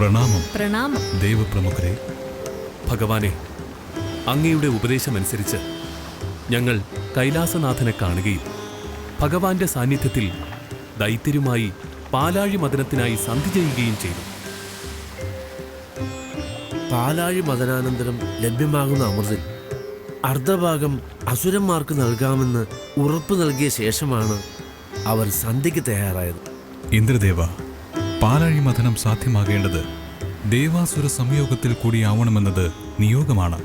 പ്രണാമം. പ്രണാമം ദേവപ്രമുഖരെ. ഭഗവാനെ, അങ്ങയുടെ ഉപദേശമനുസരിച്ച് ഞങ്ങൾ കൈലാസനാഥനെ കാണുകയും ഭഗവാന്റെ സാന്നിധ്യത്തിൽ ദൈത്യരുമായി പാലാഴി മദനത്തിനായി സന്ധി ചെയ്യുകയും ചെയ്തു. പാലാഴി മദനാനന്തരം ലഭ്യമാകുന്ന അമൃതിൽ അർദ്ധഭാഗം അസുരന്മാർക്ക് നൽകാമെന്ന് ഉറപ്പു നൽകിയ ശേഷമാണ് അവർ സന്ധിക്ക് തയ്യാറായത്. ഇന്ദ്രദേവ, പാലാഴി മഥനം സാധ്യമാകേണ്ടത് ദേവാസുര സംയോഗത്തിൽ കൂടിയാവണമെന്നത് നിയോഗമാണ്.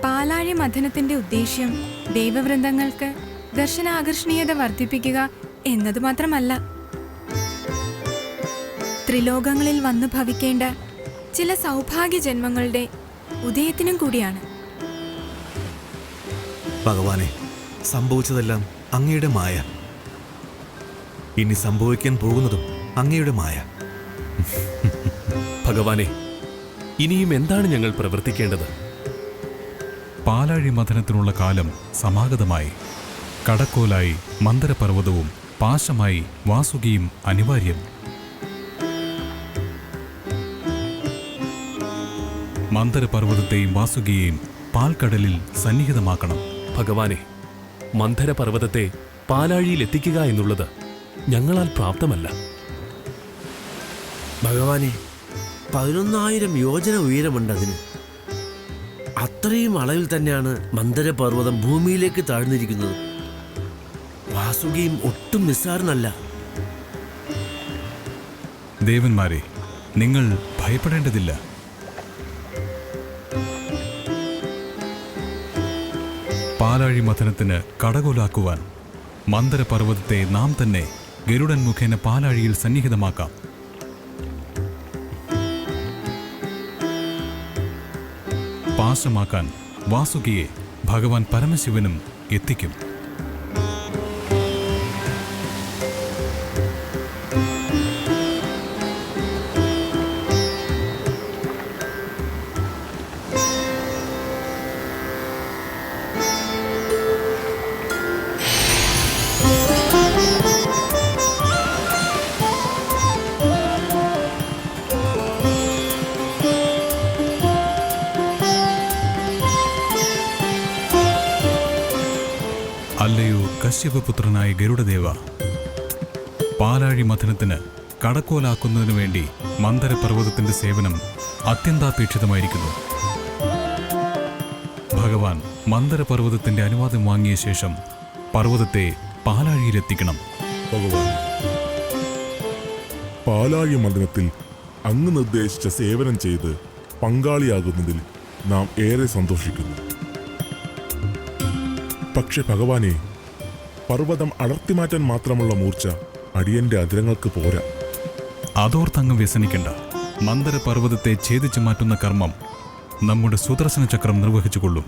പാലാഴി മഥനത്തിന്റെ ഉദ്ദേശ്യം ദേവവൃന്ദങ്ങൾക്ക് ദർശനാകർഷണീയത വർദ്ധിപ്പിക്കുക എന്നതു മാത്രമല്ല, ത്രിലോകങ്ങളിൽ വന്നു ഭവിക്കേണ്ട ചില സൗഭാഗ്യ ജന്മങ്ങളുടെ ഉദയത്തിനും കൂടിയാണ്. ഭഗവാനെ, സംഭവിച്ചതെല്ലാം അങ്ങയുടെ മായ. ഇനി സംഭവിക്കാൻ പോകുന്നതും അങ്ങയുടെ മായ. ഭഗവാനെ, ഇനിയും എന്താണ് ഞങ്ങൾ പ്രവർത്തിക്കേണ്ടത്? പാലാഴി മഥനത്തിനുള്ള കാലം സമാഗതമായി. കടക്കോലായി മന്ദരപർവ്വതവും പാശമായി വാസുകിയും അനിവാര്യം. മന്ദരപർവ്വതത്തെയും വാസുകിയെയും പാൽക്കടലിൽ സന്നിഹിതമാക്കണം. ഭഗവാനെ, മന്ധരപർവ്വതത്തെ പാലാഴിയിൽ എത്തിക്കുക എന്നുള്ളത് ഞങ്ങളാൽ പ്രാപ്തമല്ല. ഭഗവാനെ, 11,000 യോജന ഉയരമുണ്ട് അതിന്. അത്രയും അളവിൽ തന്നെയാണ് മന്ദരപർവ്വതം ഭൂമിയിലേക്ക് താഴ്ന്നിരിക്കുന്നത്. വാസുകിയും ഒട്ടും നിസ്സാരനല്ല. ദേവന്മാരെ, നിങ്ങൾ ഭയപ്പെടേണ്ടതില്ല. പാലാഴി മഥനത്തിന് കടകോലാക്കുവാൻ മന്ദരപർവ്വതത്തെ നാം തന്നെ ഗരുഡൻ മുഖേന പാലാഴിയിൽ സന്നിഹിതമാക്കാം. പാശമാക്കാൻ വാസുകിയെ ഭഗവാൻ പരമശിവനും എത്തിക്കും. അല്ലയോ കശ്യപപുത്രനായ ഗരുഡദേവ, പാലാഴി മഥനത്തിന് കടക്കോലാക്കുന്നതിനു വേണ്ടി മന്ദരപർവ്വതത്തിന്റെ സേവനം അത്യന്താപേക്ഷിതമായിരിക്കുന്നു. ഭഗവാൻ മന്ദരപർവ്വതത്തിന്റെ അനുവാദം വാങ്ങിയ ശേഷം പർവ്വതത്തെ പാലാഴിയിലെത്തിക്കണം. ഭഗവാൻ, പാലാഴി മന്ദിരത്തിൽ അങ്ങ് നിർദ്ദേശിച്ച സേവനം ചെയ്ത് പങ്കാളിയാകുന്നതിൽ നാം ഏറെ സന്തോഷിക്കുന്നു. പക്ഷെ ഭഗവാനെ, പർവ്വതം അടർത്തിമാറ്റാൻ മാത്രമുള്ള മൂർച്ച അടിയന്റെ അധരങ്ങൾക്ക് പോരാ. അതോർത്തങ്ങ് വ്യസനിക്കണ്ട. മന്ദരപർവ്വതത്തെ ഛേദിച്ചു മാറ്റുന്ന കർമ്മം നമ്മുടെ സുദർശന ചക്രം നിർവഹിച്ചുകൊള്ളും.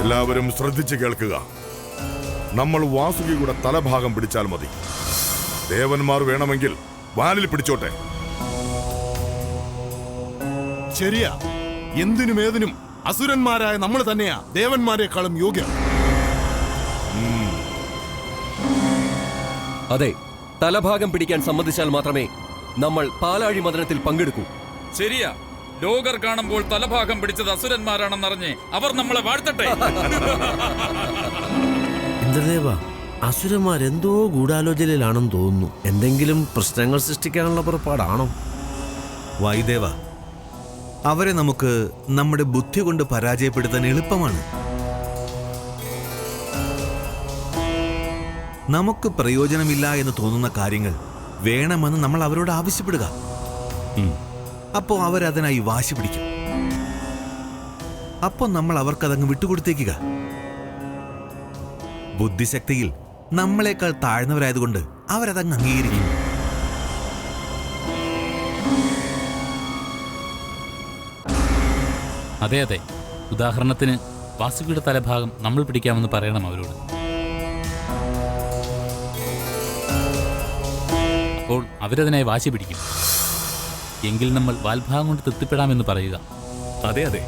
എല്ലാവരും ശ്രദ്ധിച്ച് കേൾക്കുക. നമ്മൾ വാസുകിയുടെ തലഭാഗം പിടിച്ചാൽ മതി. ദേവന്മാർ വേണമെങ്കിൽ വാലിൽ പിടിച്ചോട്ടെ. ശരിയാ. എന്തിനും ഏതിനും അസുരന്മാരായ നമ്മൾ തന്നെയാ ദേവന്മാരെക്കാളും യോഗ്യം. അതെ, തലഭാഗം പിടിക്കാൻ സമ്മതിച്ചാൽ മാത്രമേ നമ്മൾ പാലാഴി മദനത്തിൽ പങ്കെടുക്കൂ. ശരിയാ. ലോകർ കാണുമ്പോൾ തലഭാഗം പിടിച്ചത് അസുരന്മാരാണെന്നറിഞ്ഞ് അവർ നമ്മളെ വാഴ്ത്തട്ടെ. ഇന്ദ്രദേവ, അസുരന്മാരെന്തോ ഗൂഢാലോചനയിലാണെന്ന് തോന്നുന്നു. എന്തെങ്കിലും പ്രശ്നങ്ങൾ സൃഷ്ടിക്കാനുള്ള പുറപ്പാടാണോ? വായുദേവ, അവരെ നമുക്ക് നമ്മുടെ ബുദ്ധി കൊണ്ട് പരാജയപ്പെടുത്താൻ എളുപ്പമാണ്. നമുക്ക് പ്രയോജനമില്ല എന്ന് തോന്നുന്ന കാര്യങ്ങൾ വേണമെന്ന് നമ്മൾ അവരോട് ആവശ്യപ്പെടുക. അപ്പോൾ അവരതിനായി വാശി പിടിക്കും. അപ്പോൾ നമ്മൾ അവർക്കതങ്ങ് വിട്ടുകൊടുത്തേക്കുക. ബുദ്ധിശക്തിയിൽ നമ്മളെക്കാൾ താഴ്ന്നവരായതുകൊണ്ട് അവരതങ്ങ് അംഗീകരിക്കും. അതെ അതെ. ഉദാഹരണത്തിന് വാസുകിയുടെ തലഭാഗം നമ്മൾ പിടിക്കാമെന്ന് പറയണം അവരോട്. അപ്പോൾ അവരതിനായി വാശി പിടിക്കും. എങ്കിൽ നമ്മൾ വാൽഭാഗം കൊണ്ട് തൃപ്തിപ്പെടാമെന്ന് പറയുക. അതെ അതെ.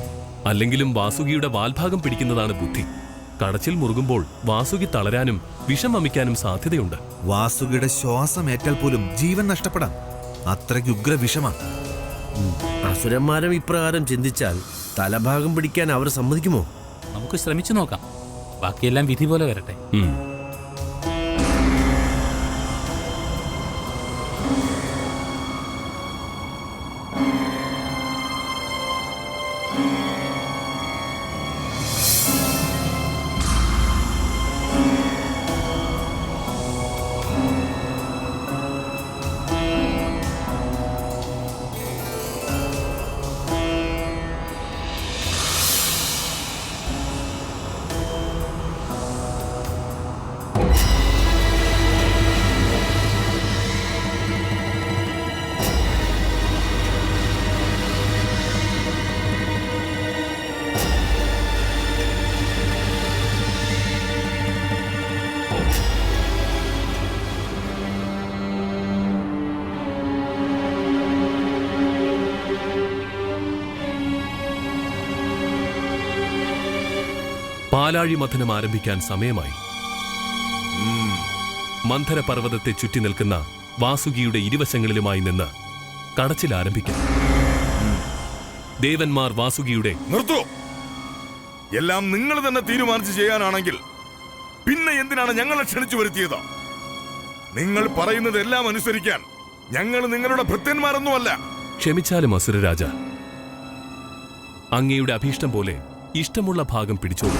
അല്ലെങ്കിലും വാസുകിയുടെ വാൽഭാഗം പിടിക്കുന്നതാണ് ബുദ്ധി. കടച്ചിൽ മുറുകുമ്പോൾ വാസുകി തളരാനും വിഷം വമിക്കാനും സാധ്യതയുണ്ട്. വാസുകിയുടെ ശ്വാസം ഏറ്റാൽ പോലും ജീവൻ നഷ്ടപ്പെടാം. അത്രയ്ക്ക് ഉഗ്ര വിഷമാണ്. അസുരന്മാരും ഇപ്രകാരം ചിന്തിച്ചാൽ തലഭാഗം പിടിക്കാൻ അവർ സമ്മതിക്കുമോ? നമുക്ക് ശ്രമിച്ചു നോക്കാം. ബാക്കിയെല്ലാം വിധി പോലെ വരട്ടെ. പാലാഴി മഥനം ആരംഭിക്കാൻ സമയമായി. മന്ധര പർവ്വതത്തെ ചുറ്റി നിൽക്കുന്ന വാസുകിയുടെ ഇരുവശങ്ങളിലുമായി നിന്ന് കടച്ചിൽ ആരംഭിക്കാം. ദേവന്മാർ വാസുകിയുടെ നിർത്തൂ. എല്ലാം നിങ്ങൾ തന്നെ തീരുമാനിച്ച് ചെയ്യാനാണെങ്കിൽ പിന്നെ എന്തിനാണ് ഞങ്ങളെ ക്ഷണിച്ചു വരുത്തിയത്? നിങ്ങൾ പറയുന്നത് എല്ലാം അനുസരിക്കാൻ ഞങ്ങൾ നിങ്ങളുടെ ഭൃത്യന്മാരൊന്നുമല്ല. ക്ഷമിച്ചാലും അസുരരാജ, അങ്ങയുടെ അഭീഷ്ടം പോലെ ഇഷ്ടമുള്ള ഭാഗം പിടിച്ചോളൂ.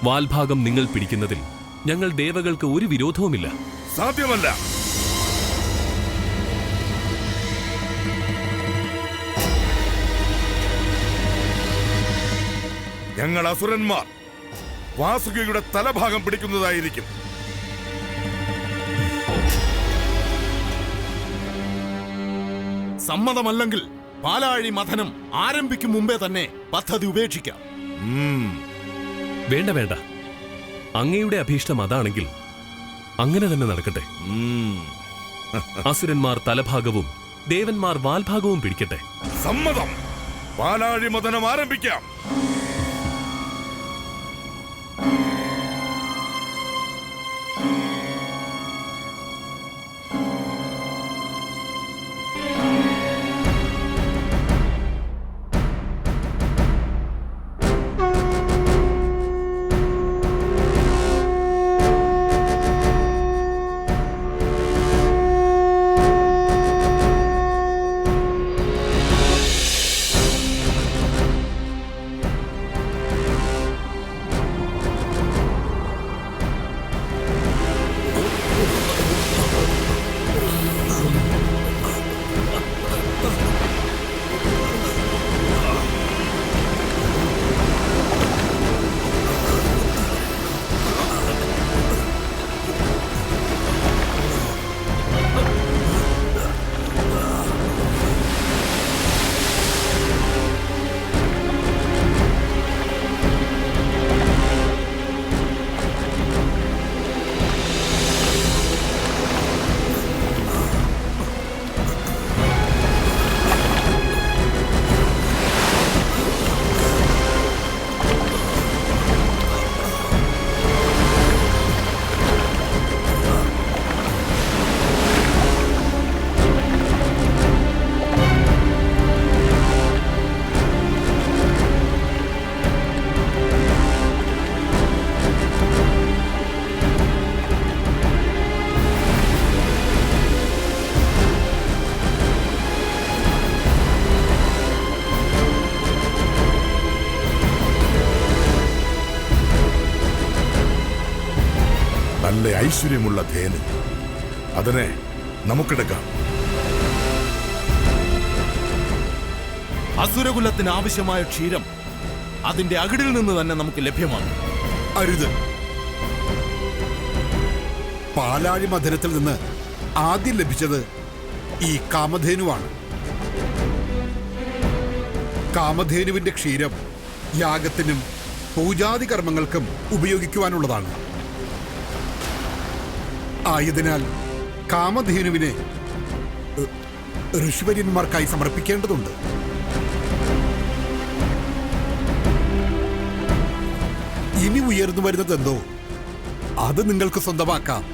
വാൽഭാഗം നിങ്ങൾ പിടിക്കുന്നതിൽ ഞങ്ങൾ ദേവകൾക്ക് ഒരു വിരോധവുമില്ല. സാധ്യമല്ല. ഞങ്ങൾ അസുരന്മാർ വാസുകിയുടെ തലഭാഗം പിടിക്കുന്നതായിരിക്കും. സമ്മതമല്ലെങ്കിൽ പാലാഴി മഥനം ആരംഭിക്കും മുമ്പേ തന്നെ പദ്ധതി ഉപേക്ഷിക്കാം. വേണ്ട വേണ്ട, അങ്ങയുടെ അഭീഷ്ടം അതാണെങ്കിൽ അങ്ങനെ തന്നെ നടക്കട്ടെ. അസുരന്മാർ തലഭാഗവും ദേവന്മാർ വാൽഭാഗവും പിടിക്കട്ടെ. സമ്മതം. പാലാഴി മഥനം ആരംഭിക്കാം. ഐശ്വര്യമുള്ള ധേനു. അതിനെ നമുക്കെടുക്കാം. അസുരകുലത്തിന് ആവശ്യമായ ക്ഷീരം അതിന്റെ അകിടിൽ നിന്ന് തന്നെ നമുക്ക് ലഭ്യമാണ്. അരുത്. പാലാഴി മധുരത്തിൽ നിന്ന് ആദ്യം ലഭിച്ചത് ഈ കാമധേനുവാണ്. കാമധേനുവിന്റെ ക്ഷീരം യാഗത്തിനും പൂജാതി കർമ്മങ്ങൾക്കും ഉപയോഗിക്കുവാനുള്ളതാണ്. ആയതിനാൽ കാമധേനുവിനെ ഋഷിവര്യന്മാർക്കായി സമർപ്പിക്കേണ്ടതുണ്ട്. ഇനി ഉയർന്നു വരുന്നതെന്തോ അത് നിങ്ങൾക്ക് സ്വന്തമാക്കാം.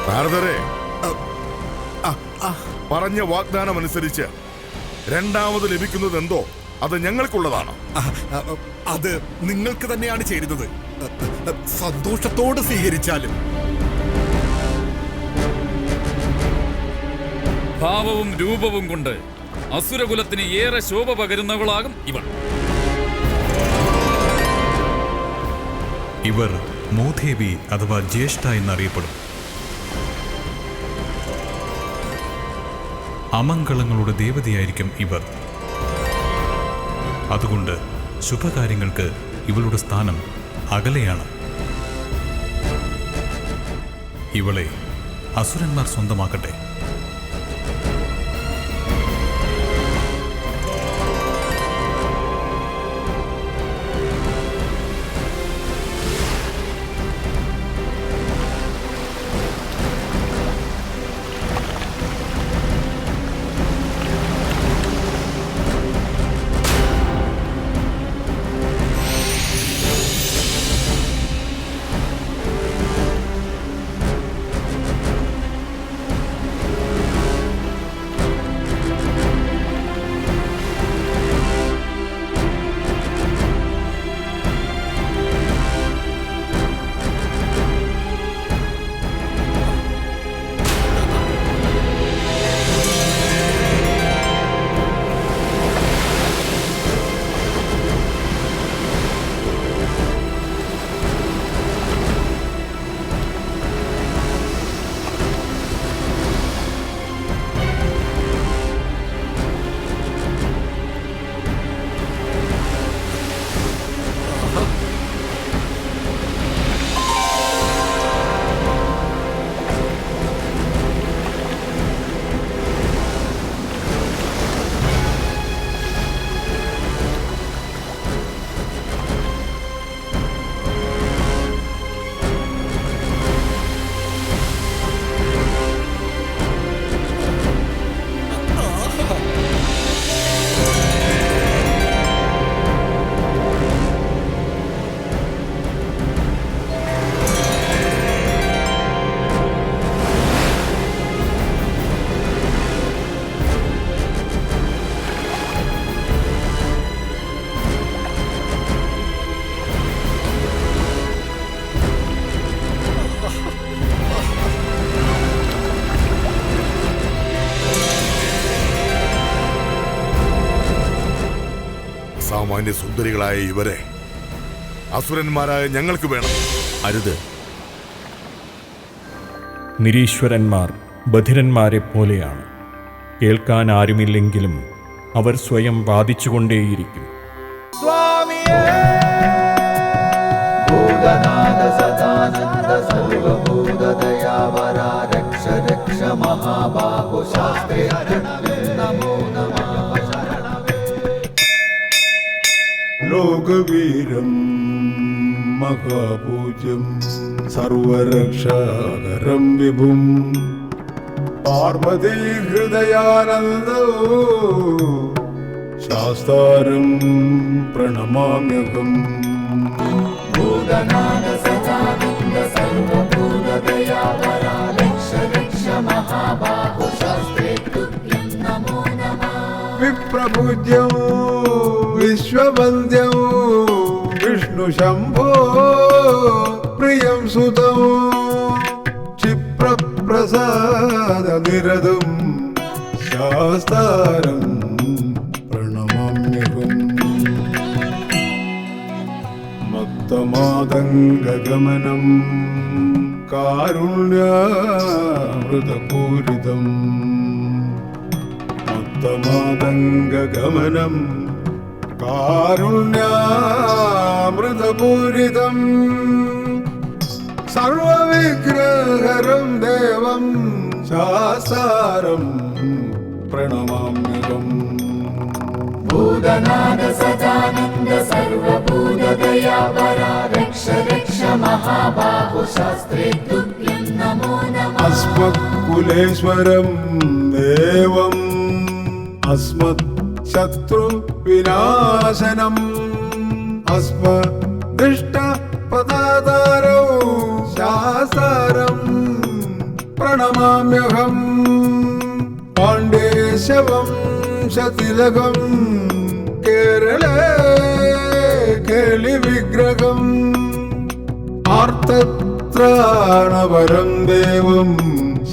നാരദരെ, പറഞ്ഞ വാഗ്ദാനം അനുസരിച്ച് രണ്ടാമത് ലഭിക്കുന്നത് എന്തോ അത് ഞങ്ങൾക്കുള്ളതാണ്. അത് നിങ്ങൾക്ക് തന്നെയാണ് ചേരുന്നത്. സന്തോഷത്തോടെ സ്വീകരിച്ചാലും. ഭാവവും രൂപവും കൊണ്ട് അസുരകുലത്തിന് ഏറെ ശോഭ പകരുന്നവളാകും ഇവൾ. ഇവർ മൂദേവി അഥവാ ജ്യേഷ്ഠ എന്നറിയപ്പെടും. അമംഗളങ്ങളുടെ ദേവതയായിരിക്കും ഇവർ. അതുകൊണ്ട് ശുഭകാര്യങ്ങൾക്ക് ഇവളുടെ സ്ഥാനം അകലെയാണ്. ഇവളെ അസുരന്മാർ സ്വന്തമാക്കട്ടെ. സാമാന്യ സുന്ദരികളായ ഇവരെ അസുരന്മാരായ ഞങ്ങൾക്ക് വേണം. അരുത്. നിരീശ്വരന്മാർ ബധിരന്മാരെ പോലെയാണ്. കേൾക്കാൻ ആരുമില്ലെങ്കിലും അവർ സ്വയം ബാധിച്ചുകൊണ്ടേയിരിക്കും. ലോകവീരം മഹാപൂജ്യം സർവരക്ഷാകരം വിഭും പാർവതീ ഹൃദയാനന്ദോ ശാസ്താരം പ്രണമാമ്യഹം. വിപ്രപൂജ്യം വിശ്വവന്ദ്യം വിഷ്ണു ശംഭോ പ്രിയം സുതം ക്ഷിപ്രപ്രസാദ നിരതം ശാസ്താരം പ്രണമാമ്യഹം. മത്തമാതംഗഗമനം കാരുണ്യാമൃതപൂരിതം മത്തമാതംഗഗമനം കാരുണ്യാമൃതപൂരിതം സർവവിഗ്രഹരം ദേവം ശാസ്താരം പ്രണമാമ്യഹം. ഭൂതനാഥ സദാനന്ദ സർവഭൂതദയാവര രക്ഷ രക്ഷ മഹാബാഹു ശാസ്ത്രേ തുഭ്യം നമോ നമഃ. അസ്മത്കുലേശ്വരം ദേവം അസ്മത് ശത്രു വിനാശനം അസ്മദിഷ്ട പദാതാരോ ശാസ്താരം പ്രണമാമ്യഹം. പാണ്ഡേശവം ശതിലകം കേരളേ കേളി വിഗ്രഹം ആർത്തത്രാണവരം ദേവം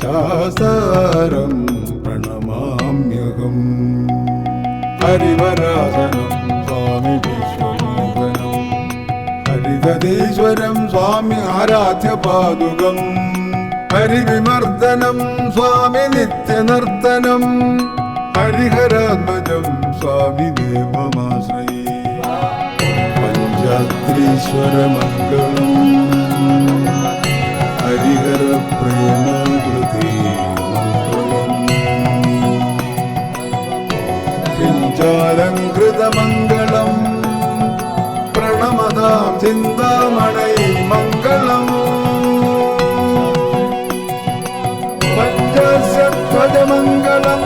ശാസ്താരം പ്രണമാമ്യഹം. ഹരിവരാസനം സ്വാമി വിശ്വമോഹനം ഹരിതീശ്വരം സ്വാമി ആരാധ്യ പാദുകം ഹരിവിമർദ്ദനം സ്വാമി നിത്യനർത്തനം ഹരിഹരാത്മജം സ്വാമി ദേവമാശ്രയേ. പഞ്ചാത്രീശ്വരമംഗളം ഹരിഹര പ്രേമകൃതി മംഗളം പിഞ്ചാലങ്കൃതമംഗളം പ്രണമതാം ചിന്താമണൈ മംഗളം. പഞ്ചസധ്വജമംഗളം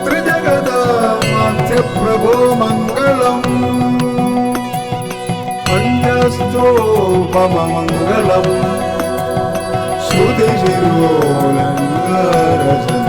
ത്രിജഗദാമാധ്യപ്രഭോ മംഗളം പഞ്ചസ്തോപമംഗളം ശ്രുതിശിരോലങ്കാരസൻ